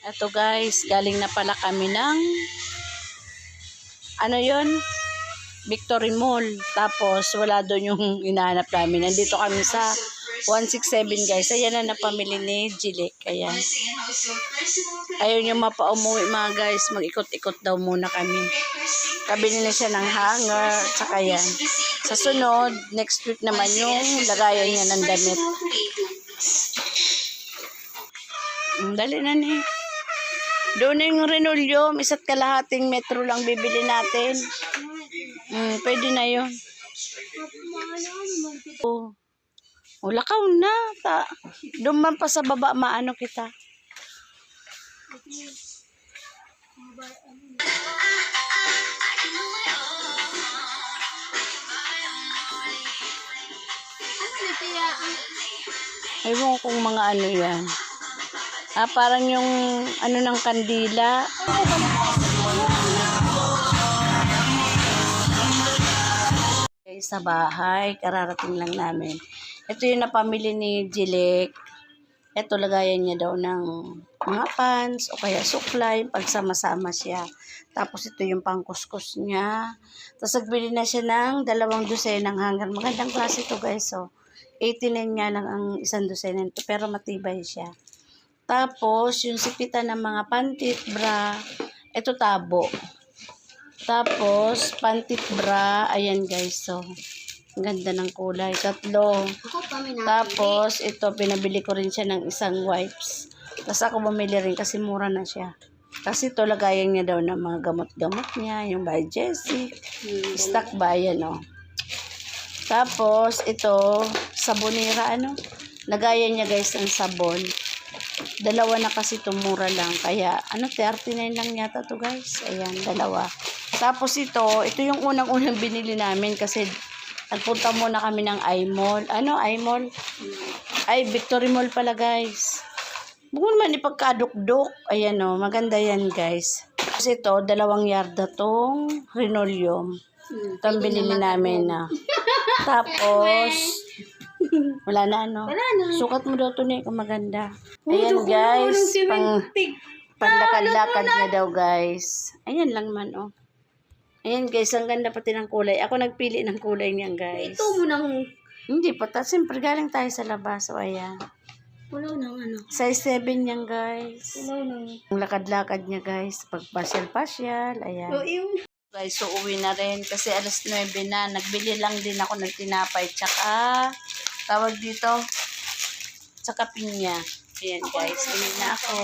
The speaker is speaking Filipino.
Ito guys, galing na pala kami ng ano yon, Victory Mall. Tapos wala doon yung hinahanap namin. Nandito kami sa 167 guys. Ayan na napamili ni Jilek. Ayan. Ayaw niyo mapa-umuwi mga guys. Mag-ikot-ikot daw muna kami. Kabili na siya ng hanger. Tsaka yan. Sa sunod, next week naman yung lagayan niya ng damit. Dali na ni. Doon na yung Renolyo, isa't kalahating metro lang bibili natin. Pwede na yun. Lakaw na. Doon man pa sa baba, maano kita. Ewan kung mga ano yan. Parang yung ano ng kandila. Okay, sa bahay, kararating lang namin. Ito yung napamili ni Jilek. Ito lagayan niya daw ng mga pants o kaya suklay. Pagsama-sama siya. Tapos ito yung pangkuskus niya. Tapos nagbili na siya ng 2 dosenang hanger. Magandang klase ito guys. So, 89 nga lang ang isang dosena nito. Pero matibay siya. Tapos, yung sipitan ng mga pantit bra, ito tabo. Tapos, pantit bra, ayan guys, so, ang ganda ng kulay, 3. Tapos, ito, pinabili ko rin siya ng isang wipes. Tapos ako bumili rin kasi mura na siya. Kasi ito, lagayan niya daw ng mga gamot-gamot niya, yung Biogesic, stock by, ano. Tapos, ito, sabonera, ano, lagayan niya guys ng sabon. 2 na kasi tumura lang. Kaya, 39 lang yata to guys. Ayan, 2. Tapos ito yung unang-unang binili namin kasi nagpunta muna kami ng iMall. Ano, iMall? Ay, Victory Mall pala guys. Bukod man ipagkadukduk. Ayan o, maganda yan guys. Tapos ito, 2 yarda tong Renolium. Ito ang binili namin na. Tapos, wala na ano. Sukat mo daw ito na kung maganda. Ayan guys. Panglakad-lakad niya daw guys. Ayan lang man oh. Ayan guys. Ang ganda pati ng kulay. Ako nagpili ng kulay niyan guys. Ito mo nang... Hindi pa. Siyempre galing tayo sa labas. So ayan. Wala nang ano. Size 7 yan guys. Wala nang... Ang lakad-lakad niya guys. Pag-pasyal-pasyal. Ayan. Guys, so uwi na rin kasi alas 9 na. Nagbili lang din ako ng tinapay. Tsaka, tawag dito, tsaka pinya. Ayan guys, uwi na ako.